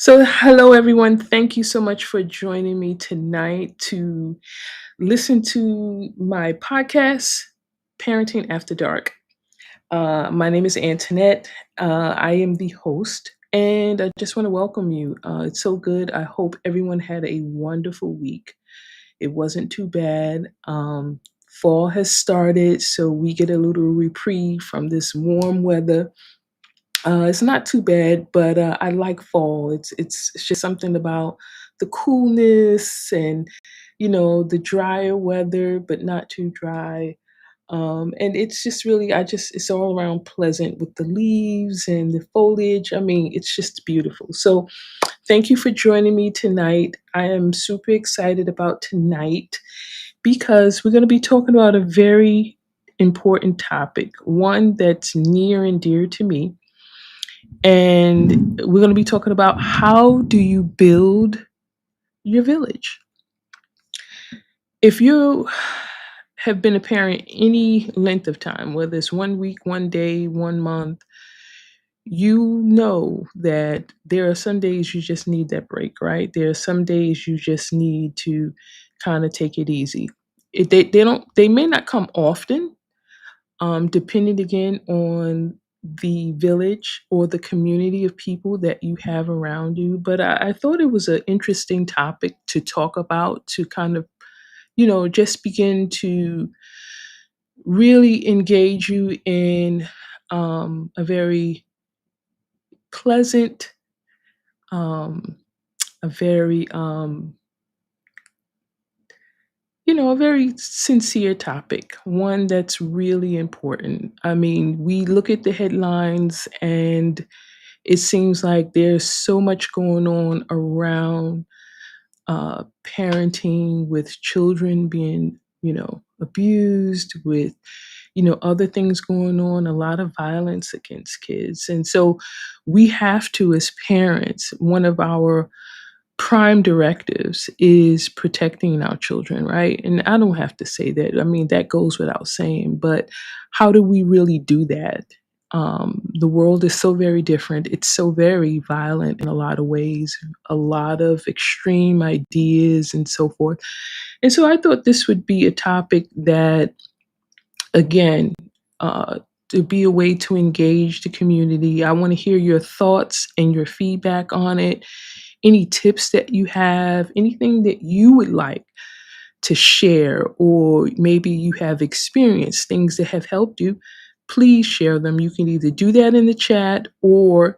Hello everyone. Thank you so much for joining me tonight to listen to my podcast, Parenting After Dark. My name is Antoinette. I am the host, and I just want to welcome you. It's so good. I hope everyone had a wonderful week. It wasn't too bad. Fall has started, so we get a little reprieve from this warm weather. It's not too bad, but I like fall. It's just something about the coolness and the drier weather, but not too dry. And it's just really, it's all around pleasant with the leaves and the foliage. I mean, it's just beautiful. So thank you for joining me tonight. I am super excited about tonight because we're going to be talking about a very important topic, one that's near and dear to me, and we're going to be talking about how do you build your village. If you have been a parent any length of time, whether it's 1 week, 1 day, 1 month, you know that there are some days you just need that break, right? There are some days you just need to kind of take it easy. They may not come often, depending again on the village or the community of people that you have around you. But I thought it was an interesting topic to talk about, to kind of, just begin to really engage you in a very pleasant, um, a very, a very sincere topic, one that's really important. I mean, we look at the headlines and it seems like there's so much going on around parenting, with children being, abused, with, other things going on, a lot of violence against kids. And so we have to, as parents, one of our prime directives is protecting our children, right? And I don't have to say that. I mean, that goes without saying, but how do we really do that? The world is so very different. It's so very violent in a lot of ways, a lot of extreme ideas and so forth. And so I thought this would be a topic that, again, uh, to be a way to engage the community. I want to hear your thoughts and your feedback on it, any tips that you have, anything that you would like to share, or maybe you have experienced things that have helped you, please share them. You can either do that in the chat, or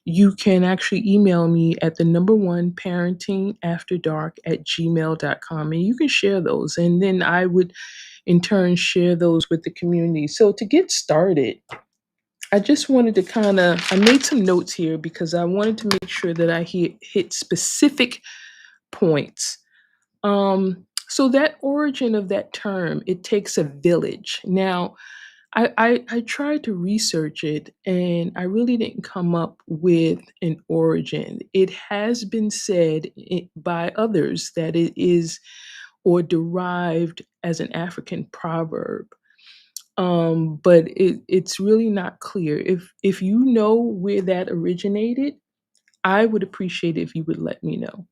you can actually email me at the number one parentingafterdark@gmail.com, and you can share those. And then I would in turn share those with the community. So to get started, I just wanted to I made some notes here because I wanted to make sure that I hit specific points. So that origin of that term, it takes a village. Now, I tried to research it and I really didn't come up with an origin. It has been said by others that it is or derived as an African proverb. But it's really not clear. If you know where that originated, I would appreciate it if you would let me know.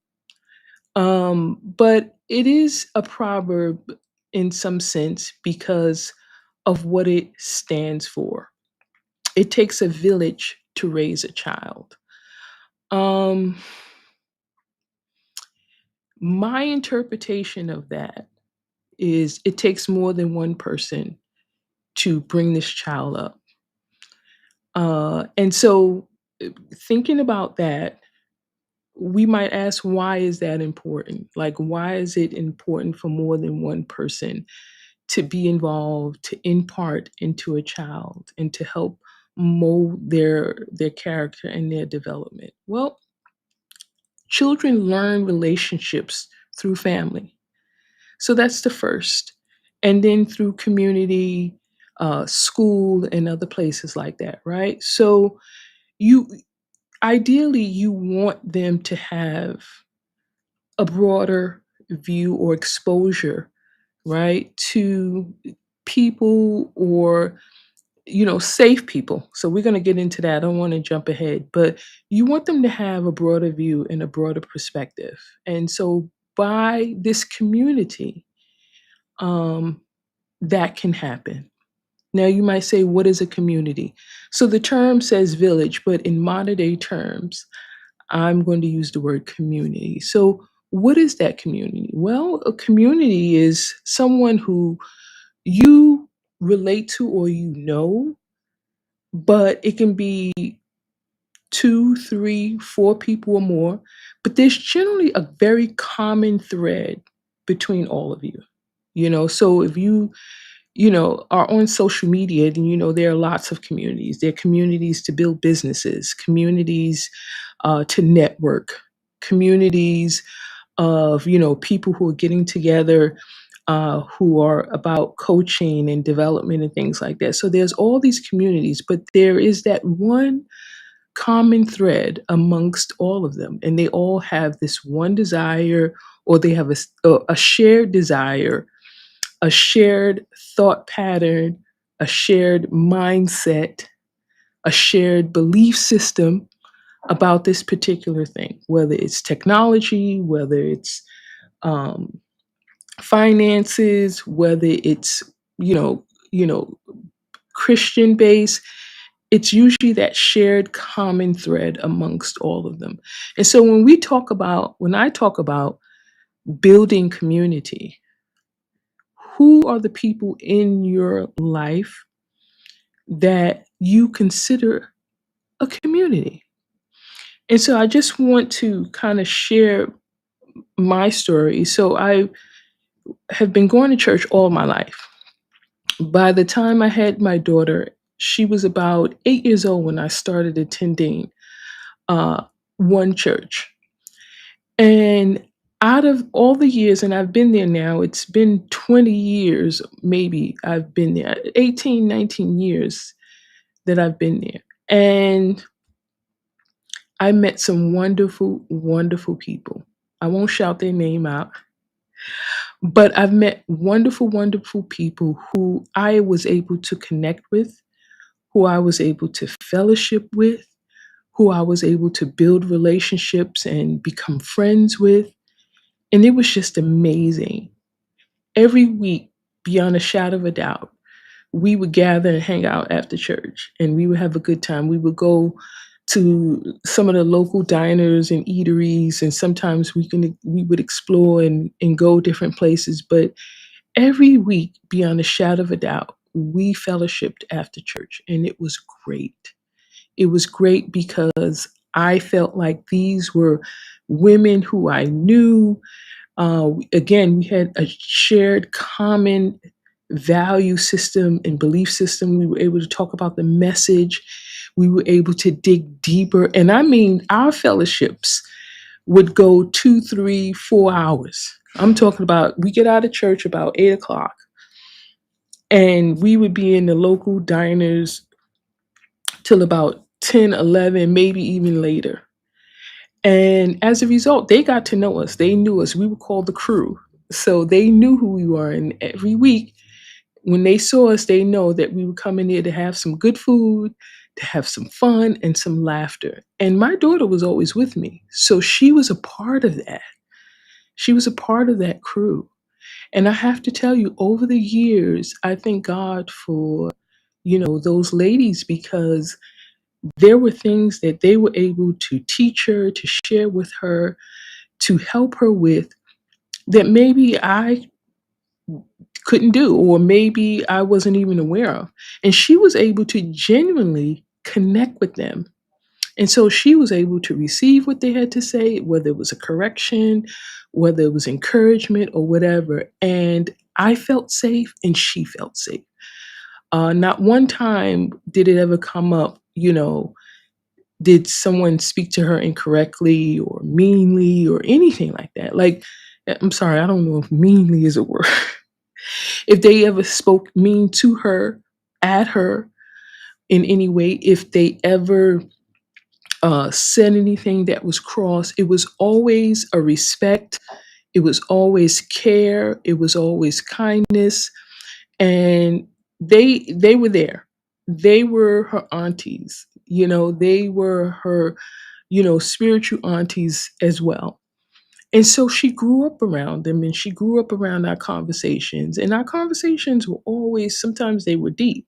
But it is a proverb in some sense because of what it stands for. It takes a village to raise a child. Um, my interpretation of that is it takes more than one person to bring this child up. And so, thinking about that, we might ask, why is that important? Like, why is it important for more than one person to be involved, to impart into a child, and to help mold their character and their development? Well, children learn relationships through family. So that's the first. And then through community, school, and other places like that, right? So you ideally you want them to have a broader view or exposure, right, to people or safe people. So we're going to get into that. I don't want to jump ahead, but you want them to have a broader view and a broader perspective. And so by this community, um, that can happen. Now, you might say, what is a community? So the term says village, but in modern day terms, I'm going to use the word community. So, what is that community? Well, a community is someone who you relate to or but it can be two, three, four people or more. But there's generally a very common thread between all of you. So if you are on social media, then there are lots of communities. There are communities to build businesses, communities to network, communities of people who are getting together, who are about coaching and development and things like that. So there's all these communities, but there is that one common thread amongst all of them, and they all have this one desire, or they have a shared desire, a shared thought pattern, a shared mindset, a shared belief system about this particular thing, whether it's technology, whether it's um, finances, whether it's you know, you know, Christian based. It's usually that shared common thread amongst all of them. And so when I talk about building community, who are the people in your life that you consider a community? And so I just want to kind of share my story. So I have been going to church all my life. By the time I had my daughter, she was about 8 years old when I started attending uh, one church. And out of all the years, and I've been there now, it's been 20 years, maybe I've been there, 18, 19 years that I've been there. And I met some wonderful, wonderful people. I won't shout their name out, but I've met wonderful, wonderful people who I was able to connect with, who I was able to fellowship with, who I was able to build relationships and become friends with. And it was just amazing. Every week, beyond a shadow of a doubt, we would gather and hang out after church and we would have a good time. We would go to some of the local diners and eateries, and sometimes we would explore and go different places. But every week, beyond a shadow of a doubt, we fellowshipped after church, and it was great. It was great because I felt like these were women who I knew. Again, we had a shared common value system and belief system. We were able to talk about the message. We were able to dig deeper. And I mean, our fellowships would go 2, 3, 4 hours. I'm talking about we get out of church about 8 o'clock, and we would be in the local diners till about 10, 11, maybe even later. And as a result, they got to know us. They knew us. We were called the crew. So they knew who we were. And every week, when they saw us, they know that we were coming there to have some good food, to have some fun and some laughter. And my daughter was always with me. So she was a part of that. She was a part of that crew. And I have to tell you, over the years, I thank God for, those ladies, because there were things that they were able to teach her, to share with her, to help her with, that maybe I couldn't do, or maybe I wasn't even aware of. And she was able to genuinely connect with them. And so she was able to receive what they had to say, whether it was a correction, whether it was encouragement or whatever. And I felt safe and she felt safe. Not one time did it ever come up, did someone speak to her incorrectly or meanly or anything like that. Like, I'm sorry, I don't know if meanly is a word. If they ever spoke mean to her, at her in any way, if they ever said anything that was cross, it was always a respect, it was always care, it was always kindness, and they were there. they were her aunties. They were her, spiritual aunties as well. And so she grew up around them, and she grew up around our conversations. And our conversations were always, sometimes they were deep.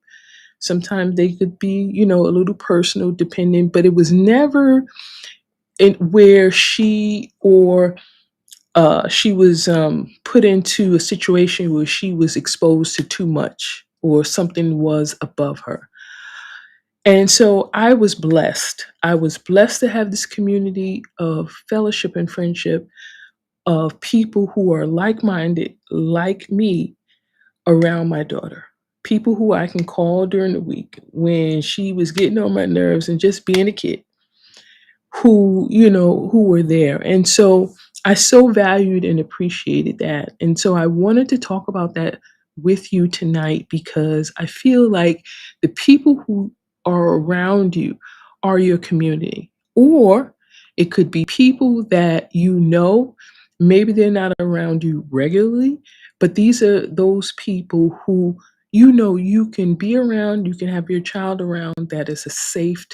Sometimes they could be, a little personal, dependent, but it was never where she was put into a situation where she was exposed to too much or something was above her. And so I was blessed. I was blessed to have this community of fellowship and friendship of people who are like minded, like me, around my daughter. People who I can call during the week when she was getting on my nerves and just being a kid, who were there. And so I so valued and appreciated that. And so I wanted to talk about that with you tonight because I feel like the people who are around you are your community. Or it could be people that maybe they're not around you regularly, but these are those people who you can be around, you can have your child around, that is a safe,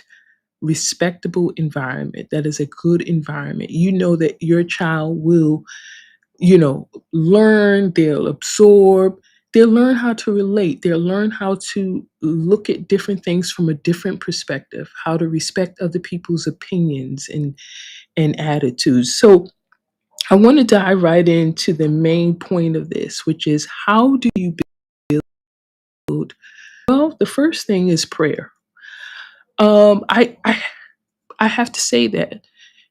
respectable environment, that is a good environment. You know that your child will, learn, they'll absorb, they'll learn how to relate, they'll learn how to look at different things from a different perspective, how to respect other people's opinions and attitudes. So I want to dive right into the main point of this, which is how do you build? Well, the first thing is prayer. I have to say that.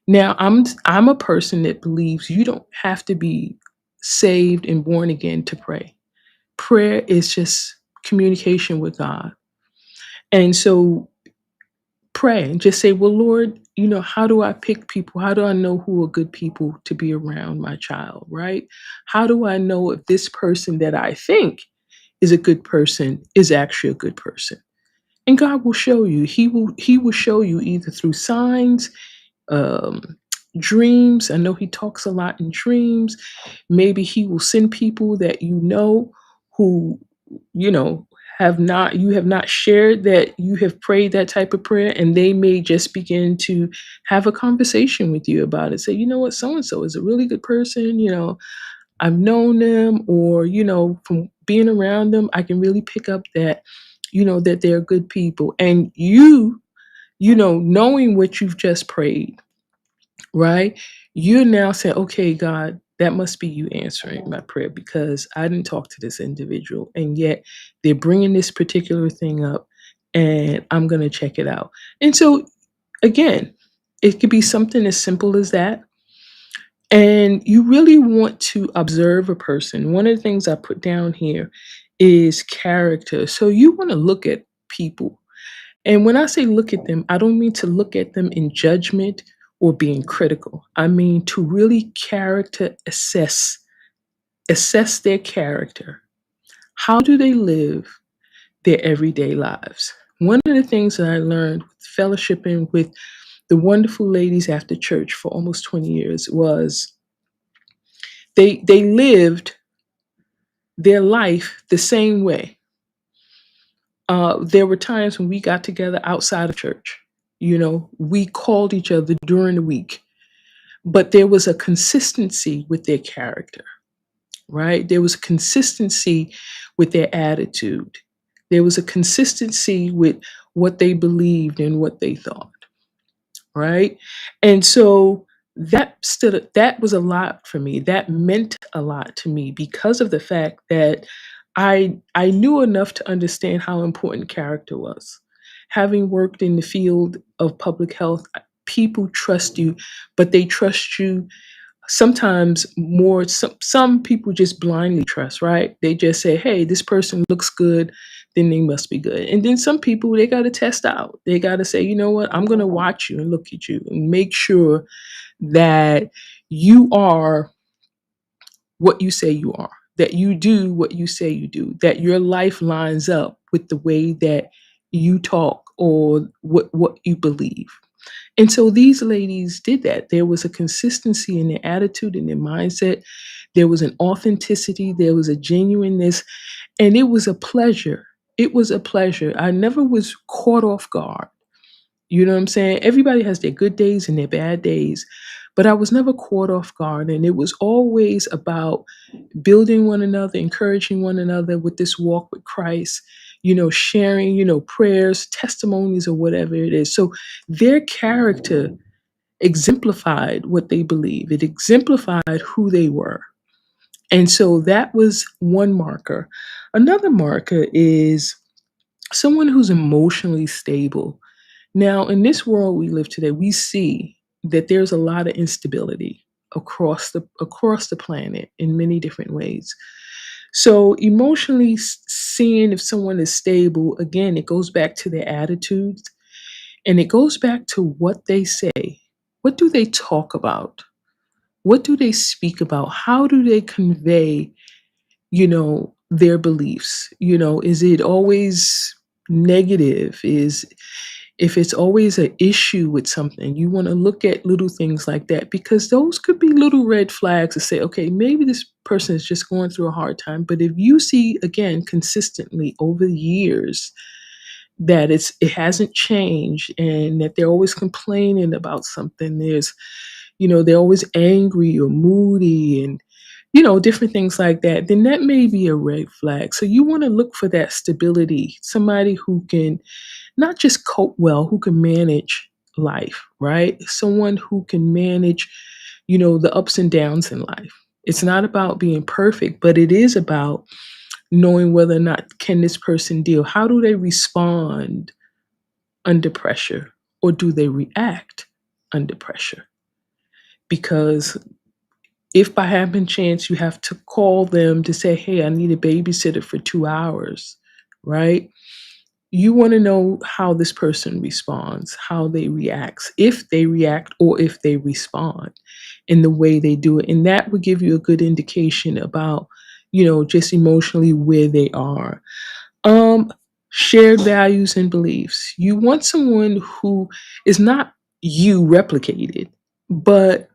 Now, I'm a person that believes you don't have to be saved and born again to pray. Prayer is just communication with God. And so pray and just say, well, Lord, how do I pick people? How do I know who are good people to be around my child, right? How do I know if this person that I think is a good person is actually a good person? And God will show you. He will show you either through signs, um, dreams. I know he talks a lot in dreams. Maybe he will send people that who, you know, you have not shared that you have prayed that type of prayer, and they may just begin to have a conversation with you about it. Say, you know what, so and so is a really good person. I've known them, or from being around them, I can really pick up that, that they're good people. And knowing what you've just prayed, right? You now say, okay, God, that must be you answering my prayer because I didn't talk to this individual. And yet they're bringing this particular thing up, and I'm going to check it out. And so, again, it could be something as simple as that. And you really want to observe a person. One of the things I put down here is character. So you want to look at people, and when I say look at them, I don't mean to look at them in judgment or being critical. I mean to really character assess their character. How do they live their everyday lives? One of the things that I learned with fellowshipping with the wonderful ladies after church for almost 20 years was they lived their life the same way. There were times when we got together outside of church. We called each other during the week, but there was a consistency with their character, right? There was a consistency with their attitude. There was a consistency with what they believed and what they thought, right? And so that was a lot for me. That meant a lot to me because of the fact that I knew enough to understand how important character was. Having worked in the field of public health, people trust you, but they trust you sometimes more. Some people just blindly trust, right? They just say, hey, this person looks good, then they must be good. And then some people, they got to test out. They got to say, you know what, I'm going to watch you and look at you and make sure that you are what you say you are, that you do what you say you do, that your life lines up with the way that you talk or what you believe. And so these ladies did that. There was a consistency in their attitude and their mindset. There was an authenticity. There was a genuineness. And it was a pleasure. it was a pleasure. I never was caught off guard. You know what I'm saying? Everybody has their good days and their bad days, but I was never caught off guard. And it was always about building one another, encouraging one another with this walk with Christ, sharing, prayers, testimonies, or whatever it is. So their character exemplified what they believe, it exemplified who they were. And so that was one marker. Another marker is someone who's emotionally stable. Now, in this world we live today, we see that there's a lot of instability across the planet in many different ways. So, emotionally seeing if someone is stable, again, it goes back to their attitudes and it goes back to what they say. What do they talk about? What do they speak about? How do they convey, their beliefs? Is it always negative? Is If it's always an issue with something, you want to look at little things like that because those could be little red flags to say, okay, maybe this person is just going through a hard time. But if you see again consistently over the years that it hasn't changed and that they're always complaining about something, they're always angry or moody and different things like that, then that may be a red flag. So you want to look for that stability, somebody who can not just cope well, who can manage life, right? Someone who can manage, the ups and downs in life. It's not about being perfect, but it is about knowing whether or not can this person deal. How do they respond under pressure or do they react under pressure? Because if by happen chance you have to call them to say, hey, I need a babysitter for 2 hours, right? You want to know how this person responds, how they react, if they react or if they respond in the way they do it. And that would give you a good indication about, just emotionally where they are. Um, Shared values and beliefs. You want someone who is not you replicated, but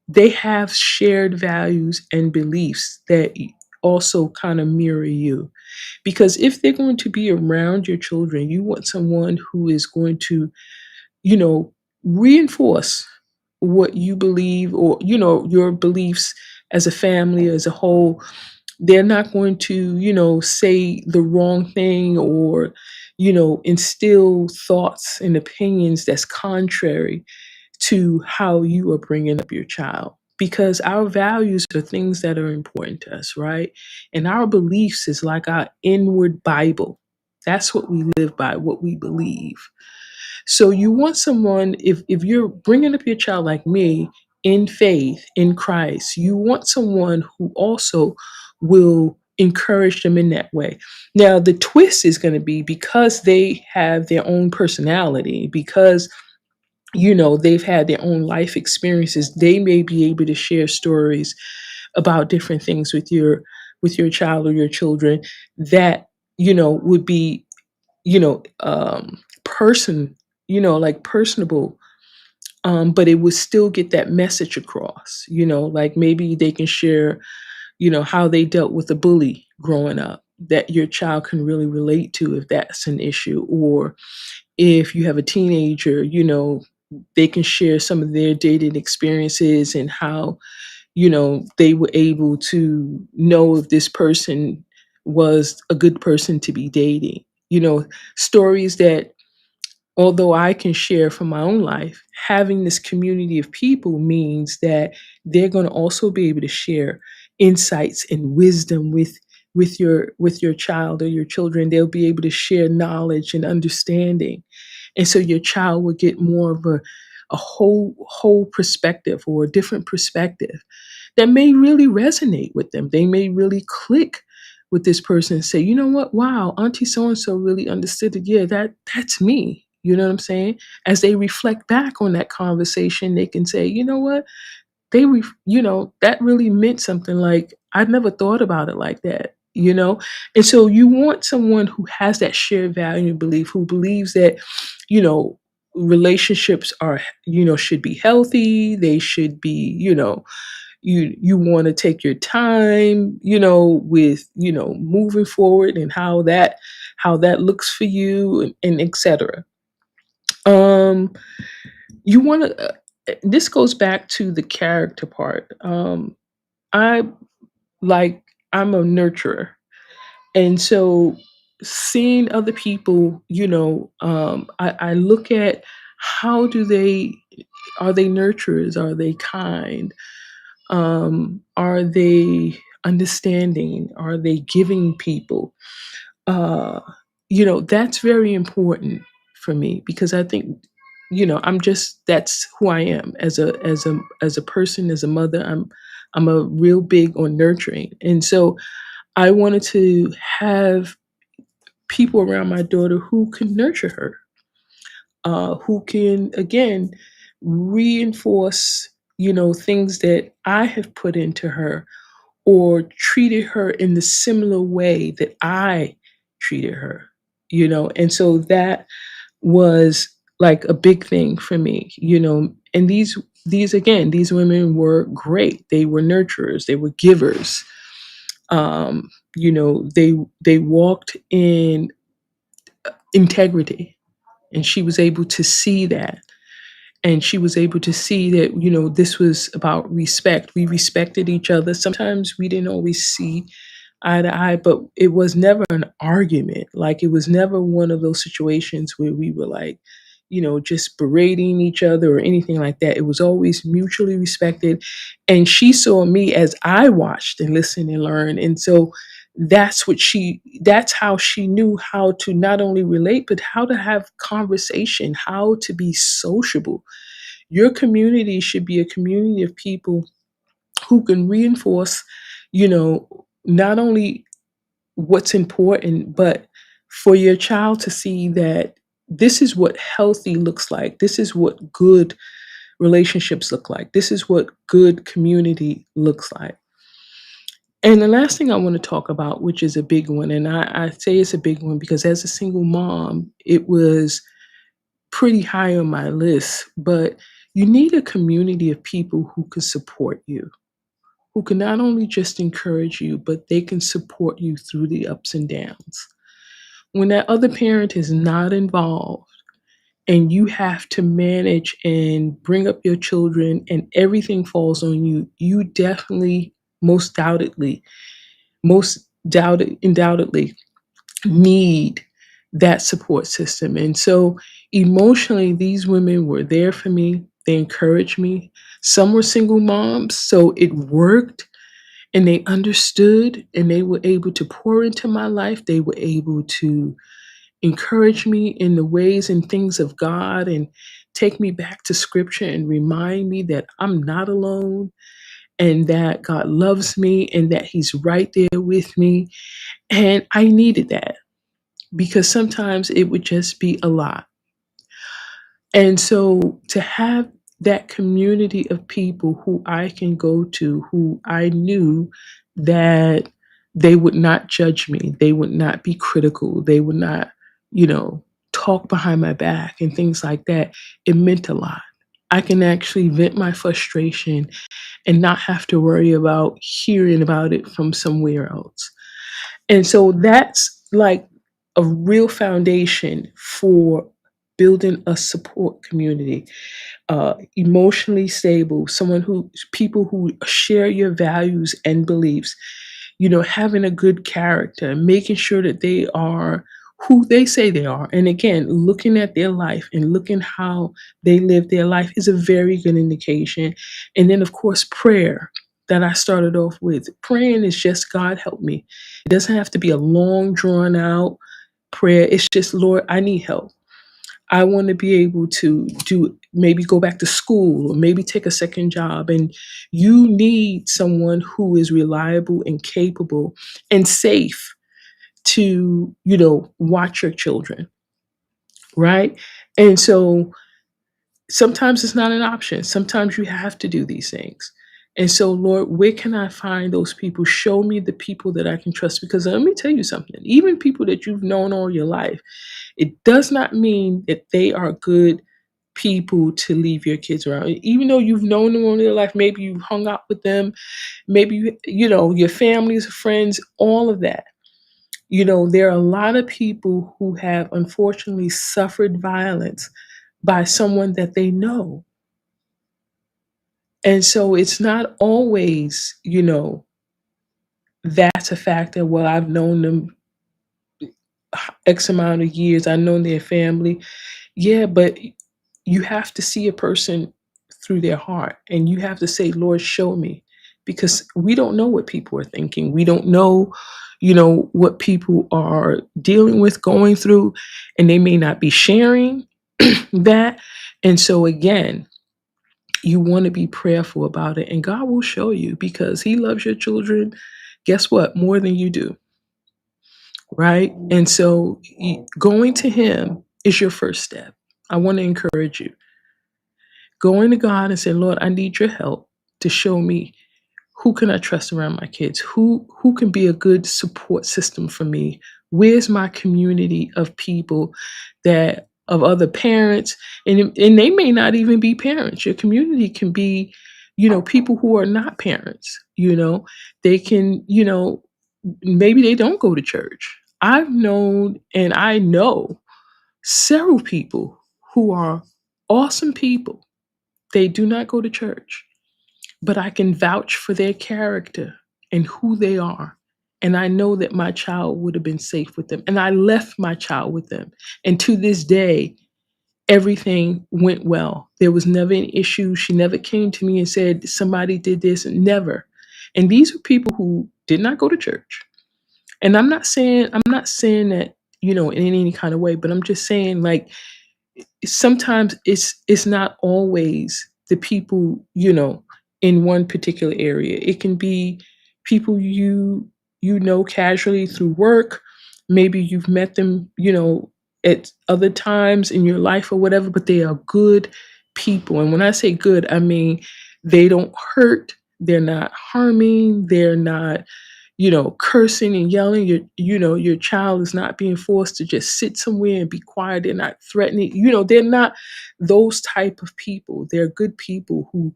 they have shared values and beliefs that also kind of mirror you. Because if they're going to be around your children, you want someone who is going to, you know, reinforce what you believe or, your beliefs as a family, as a whole. They're not going to, say the wrong thing or, instill thoughts and opinions that's contrary to how you are bringing up your child because our values are things that are important to us, right? And our beliefs is like our inward Bible. That's what we live by, what we believe. So you want someone, if you're bringing up your child like me in faith, in Christ, you want someone who also will encourage them in that way. Now, the twist is going to be because they have their own personality, because they've had their own life experiences, they may be able to share stories about different things with your child or your children that would be person like personable, but it would still get that message across, like maybe they can share how they dealt with a bully growing up that your child can really relate to if that's an issue, or if you have a teenager, they can share some of their dating experiences and how, they were able to know if this person was a good person to be dating. Stories that, although I can share from my own life, having this community of people means that they're going to also be able to share insights and wisdom with your child or your children. They'll be able to share knowledge and understanding, and so your child will get more of a whole perspective or a different perspective that may really resonate with them. They may really click with this person and say, you know what, wow, Auntie so and so really understood it. Yeah, that's me. You know what I'm saying? As they reflect back on that conversation, they can say, you know what, that really meant something. Like I'd never thought about it like that. And so you want someone who has that shared value and belief, who believes that, you know, relationships are, should be healthy. They should be, you want to take your time, with, moving forward, and how that looks for you, and etc. Um, you want to. This goes back to the character part. I like I'm a nurturer, and so seeing other people, I look at how do they are they nurturers? Are they kind? Are they understanding? Are they giving people? Uh, that's very important for me because I think, I'm just that's who I am as a person, as a mother. I'm a real big on nurturing, and so I wanted to have people around my daughter who can nurture her, who can again reinforce, things that I have put into her or treated her in the similar way that I treated her, and so that was like a big thing for me, and these women were great. They were nurturers, they were givers. They walked in integrity, and she was able to see that, and she was able to see that, this was about respect. We respected each other. Sometimes we didn't always see eye to eye, but it was never an argument. Like, it was never one of those situations where we were like, just berating each other or anything like that. It was always mutually respected. And she saw me as I watched and listened and learned. And so that's how she knew how to not only relate, but how to have conversation, how to be sociable. Your community should be a community of people who can reinforce, not only what's important, but for your child to see that this is what healthy looks like. This is what good relationships look like. This is what good community looks like. And the last thing I want to talk about, which is a big one, and I say it's a big one because as a single mom, it was pretty high on my list, but you need a community of people who can support you, who can not only just encourage you, but they can support you through the ups and downs. When that other parent is not involved and you have to manage and bring up your children and everything falls on you, you definitely, undoubtedly need that support system. And so emotionally, these women were there for me. They encouraged me. Some were single moms, so it worked, and they understood, and they were able to pour into my life. They were able to encourage me in the ways and things of God and take me back to scripture and remind me that I'm not alone and that God loves me and that He's right there with me. And I needed that because sometimes it would just be a lot. And so to have that community of people who I can go to, who I knew that they would not judge me, they would not be critical, they would not, you know, talk behind my back and things like that, it meant a lot. I can actually vent my frustration and not have to worry about hearing about it from somewhere else. And so that's like a real foundation for building a support community, emotionally stable, people who share your values and beliefs, having a good character, making sure that they are who they say they are. And again, looking at their life and looking how they live their life is a very good indication. And then, of course, prayer that I started off with. Praying is just God help me. It doesn't have to be a long, drawn out prayer. It's just, Lord, I need help. I want to be able to maybe go back to school or maybe take a second job. And you need someone who is reliable and capable and safe to, watch your children, right? And so sometimes it's not an option. Sometimes you have to do these things. And so, Lord, where can I find those people? Show me the people that I can trust. Because let me tell you something, even people that you've known all your life, it does not mean that they are good people to leave your kids around. Even though you've known them all their life, maybe you've hung out with them, maybe your families, friends, all of that. There are a lot of people who have unfortunately suffered violence by someone that they know. And so it's not always, that's a factor. Well, I've known them X amount of years, I've known their family. Yeah, but you have to see a person through their heart and you have to say, Lord, show me. Because we don't know what people are thinking. We don't know, what people are dealing with, going through, and they may not be sharing that. And so, again, you want to be prayerful about it, and God will show you because He loves your children. Guess what? More than you do, right? And so, going to Him is your first step. I want to encourage you going to God and saying, Lord, I need your help to show me who can I trust around my kids? Who can be a good support system for me? Where's my community of people that of other parents? And they may not even be parents. Your community can be, people who are not parents. They can, maybe they don't go to church. I've known and I know several people who are awesome people. They do not go to church, but I can vouch for their character and who they are. And I know that my child would have been safe with them. And I left my child with them. And to this day, everything went well. There was never an issue. She never came to me and said, somebody did this. Never. And these are people who did not go to church. And I'm not saying that, in any kind of way, but I'm just saying like sometimes it's not always the people in one particular area. It can be people you know casually through work. Maybe you've met them at other times in your life or whatever, but they are good people. And when I say good, I mean they don't hurt, they're not harming, they're not cursing and yelling. Your child is not being forced to just sit somewhere and be quiet. They're not threatening. They're not those type of people. They're good people who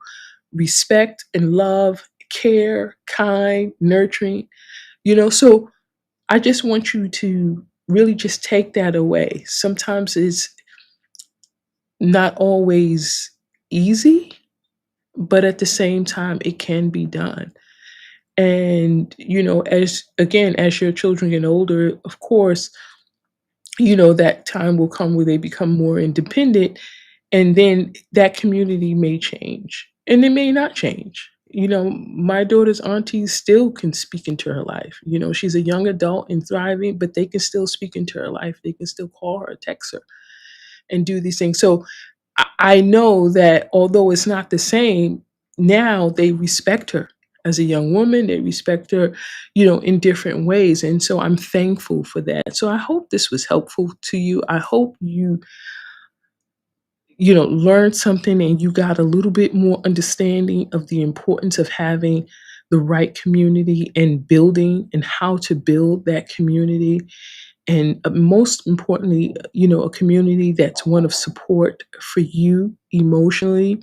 respect and love, care, kind, nurturing. So I just want you to really just take that away. Sometimes it's not always easy, but at the same time, it can be done. And as your children get older, of course, that time will come where they become more independent, and then that community may change and it may not change. My daughter's aunties still can speak into her life. She's a young adult and thriving, but they can still speak into her life. They can still call her, text her, and do these things. So I know that although it's not the same, now they respect her as a young woman. They respect her, in different ways. And so I'm thankful for that. So I hope this was helpful to you. I hope you learned something and you got a little bit more understanding of the importance of having the right community and building and how to build that community. And most importantly, a community that's one of support for you emotionally,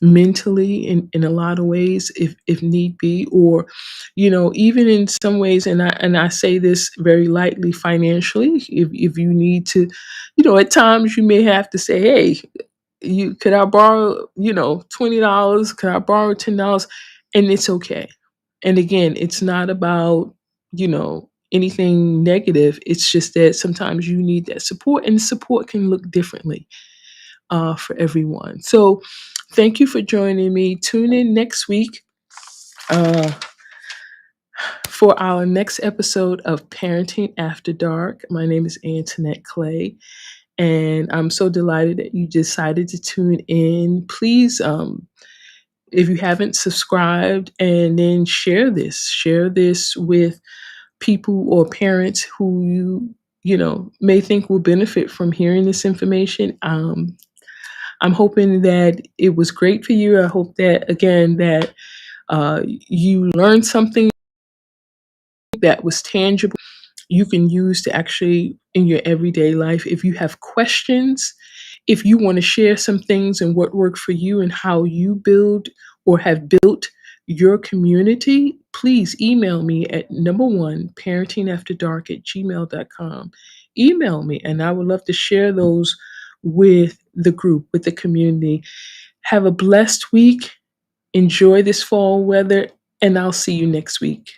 mentally, in a lot of ways, if need be, or even in some ways, and I say this very lightly, financially, if you need to, at times you may have to say, hey, you could I borrow, $20, could I borrow $10, and it's okay. And again, it's not about anything negative. It's just that sometimes you need that support, and support can look differently for everyone. So thank you for joining me. Tune in next week uh, for our next episode of Parenting After Dark. My name is Antoinette Clay, and I'm so delighted that you decided to tune in. Please, if you haven't subscribed, and then share this with people or parents who you may think will benefit from hearing this information. I'm hoping that it was great for you. I hope that again that you learned something that was tangible you can use to actually in your everyday life. If you have questions, If you want to share some things and what worked for you and how you build or have built your community, please email me at number one, parentingafterdark@gmail.com. Email me, and I would love to share those with the group, with the community. Have a blessed week. Enjoy this fall weather, and I'll see you next week.